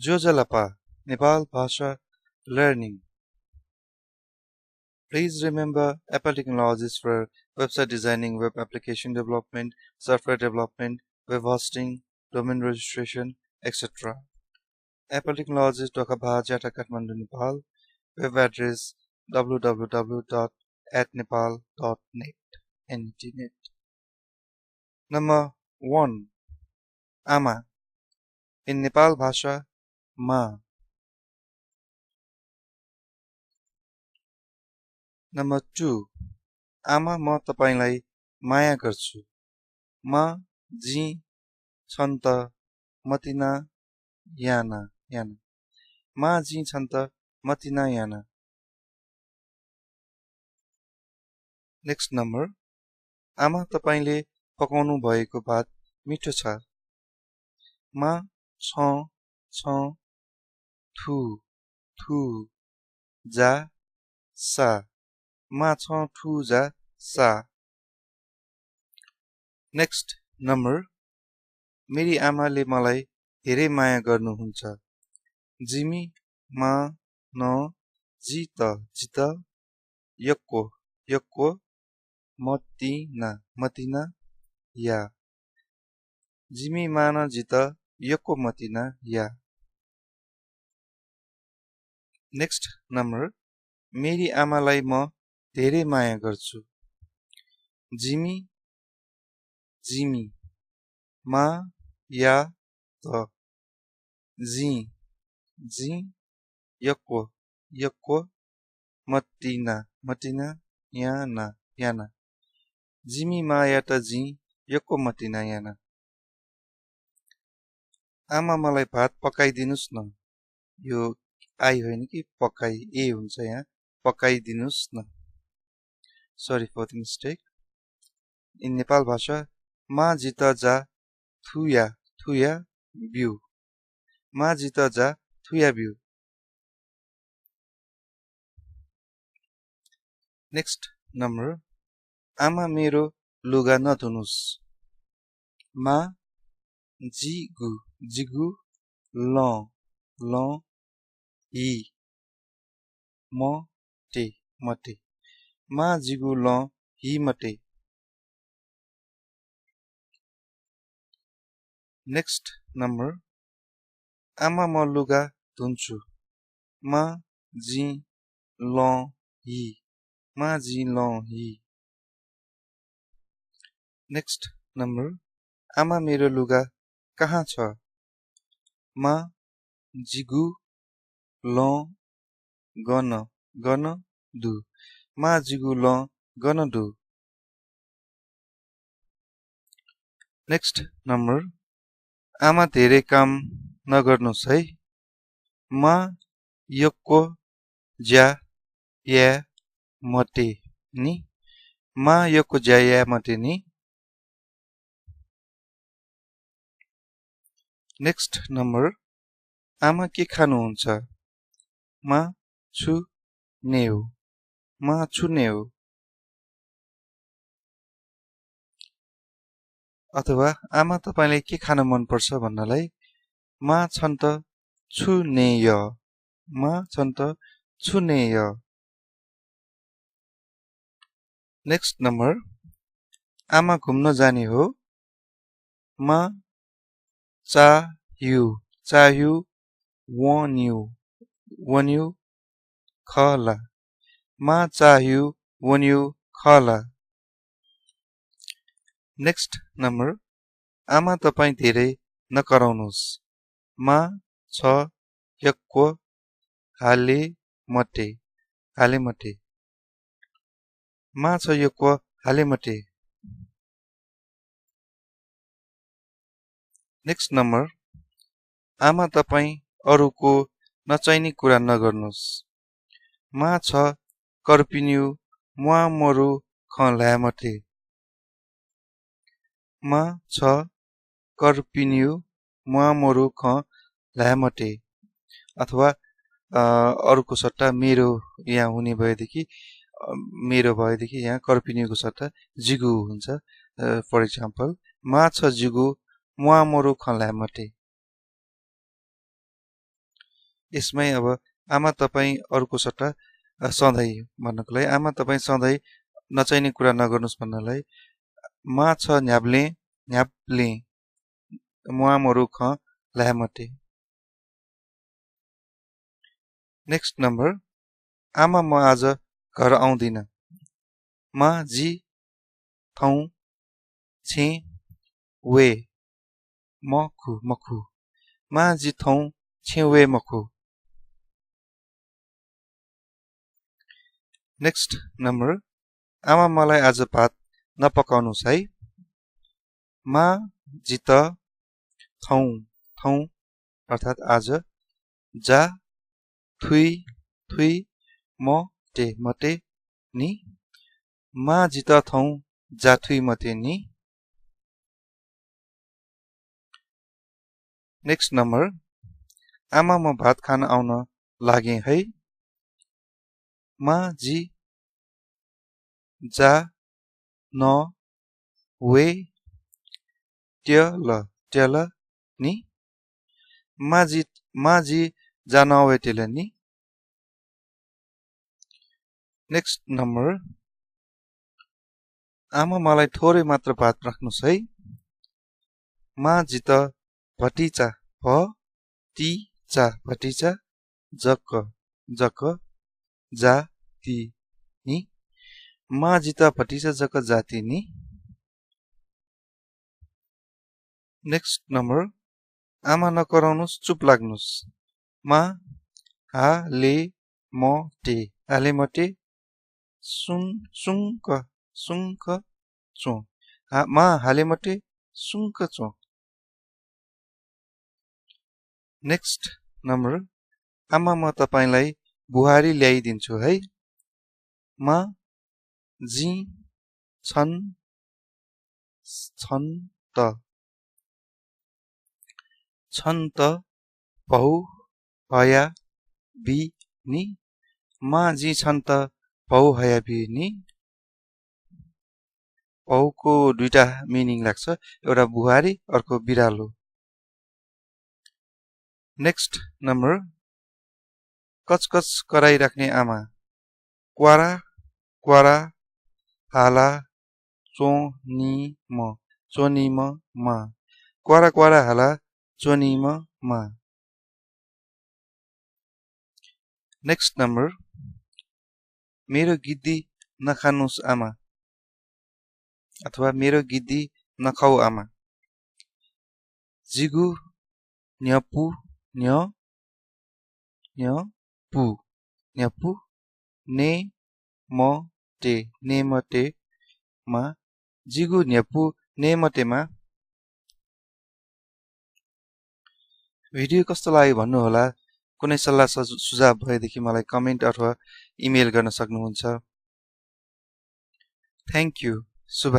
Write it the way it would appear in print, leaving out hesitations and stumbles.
जोजलपा Nepal Bhasha Learning. Please remember Apple Technologies for website designing, web application development, software development, web hosting, domain registration, etc. Apple Technologies Dhaka Bhajata Kathmandu, Nepal. Web address www.atnepal.net. NET. Number 1. Ama. In Nepal Bhasha, Ma. Number 2. आमा म तपाईलाई माया गर्छु म जी छन् त मतिना याना याना मा जी छन् त मतिना याना नेक्स्ट नम्बर आमा तपाईले पकाउनु भएको भात मिठो छ मा छ छ थु थु जा सा मा छ थु जा सा नेक्स्ट नम्बर मेरी आमाले मलाई धेरै माया गर्नुहुन्छ जिमी मा न जित जित यक्को यक्को मतिना मतिना या जिमी मान जित यक्को मतिना या नेक्स्ट नम्बर मेरी आमालाई म धेरै माया गर्छु जिमी जिमी मा या त जी जी यक्को यक्को मतिना मतिना याना याना जिमी मा या त जी यक्को मतिना याना आमा मलाई भात पकाइदिनुस् न यो आई होइन कि पकाइ ए हुन्छ यहाँ पकाइदिनुस् न sorry for the mistake in Nepal भाषा मा जित जा थुया थुया बिउ मा जित जा थुया बिउ नेक्स्ट नम्बर आमा मेरो लुगा नधुनुस् मा जिगु जिगु ल ल इ मटे मटे मा जिगु ल हि मटे नेक्स्ट नम्बर आमा म लुगा धुन्छु मा जी ल हि मा जी ल हि नेक्स्ट नम्बर आमा मेरो लुगा कहाँ छ मा जिगु ल गन गन दु मा जिगु ल गन दु नेक्स्ट नम्बर आमा धेरै काम नगर्नुस् है मा यक्को ज्या या मटे नि मा यक्को ज्या या मटे नि नेक्स्ट नम्बर आमा के खानुहुन्छ मा छु नेउ मा छु नेउ अथवा आमा तपाईलाई के खान मन पर्छ भन्नलाई मा छन् त छु नेय मा छन् त छु नेय नेक्स्ट नम्बर आमा घुम्न जाने हो मा चाह्यु वन्यु खला मा चाह्यु वन्यु खला नेक्स्ट नम्बर आमा तपाई धेरै नकराउनुस् मा छ यक्को हाले मटे मा छ यक्को हाले मटे नेक्स्ट नम्बर आमा तपाई अरूको नचाहिने कुरा नगर्नुस् मा छ कर्पिन्यु मुआ मरु ख ल्यामटे मा छ कर्पिन्यु मुआ मरु ख ल्यामटे अथवा अरूको सट्टा मेरो यहाँ हुने भएदेखि मेरो भएदेखि यहाँ कर्पिन्युको सट्टा जिगु हुन्छ फर एक्जाम्पल मा छ जिगु मुआ मरु ख ल्यामटे यसमै अब आमा तपाईँ अरूको सट्टा सधैँ भन्नको लागि आमा तपाईँ सधैँ नचाहिने कुरा नगर्नुहोस् भन्नलाई मा छ न्याब्ले न्याब्ले मुआ मोरु ख ल्यामटे। नेक्स्ट नम्बर आमा म आज घर आउँदिन। मा जी थौ छे वे मखु मखु मा जी थौ छे वे मखु। नेक्स्ट नम्बर आमा मलाई आज भात नपकाउनुस् है। मा जित थौ थौ अर्थात् आज जा थुई थुई मटे मटे नि मा जित थौ जा थुई मटे नि। नेक्स्ट नम्बर आमा म भात खान आउन लागे है। मा जी जा न वे ट्यल नि मा जी जा न वे ट्यल नि। नेक्स्ट नम्बर आमा मलाई थोरै मात्र भात राख्नुस् है। मा जित भटिचा भटिचा भटिचा जक जक जाति नि मा जित भटिचा जक जाति नि। नेक्स्ट नम्बर आमा नकराउनुस् चुप लाग्नुस्। मा हाले मटे हाले मटे सुङ्क सुङ्क चो मा हाले मटे सुङ्क चो। नेक्स्ट नम्बर आमा म तपाईलाई बुहारी ल्याइदिन्छु है। मा जी छन् त बहु हया बि नि मा जी छन् त बहु हया बि नि। बहुको दुईटा मिनिङ लाग्छ, एउटा बुहारी अर्को बिरालो। नेक्स्ट नम्बर कचकच कराइराख्ने आमा। क्वारा क्वारा हाला चोनिम चोनिम मा क्वारा क्वारा हाला चोनिम मा। नेक्स्ट नम्बर मेरो गिद्दी नखानुस् आमा अथवा मेरो गिद्दी नखाऊ आमा। जिगु न्यपु न्यपु ने मटे मा जिगु न्यपु ने मटे मा। भिडियो कस्तो लाग्यो भन्नुहोला। कुनै सल्लाह सुझाव भएदेखि मलाई कमेन्ट अथवा इमेल गर्न सक्नुहुन्छ। Thank you. शुभ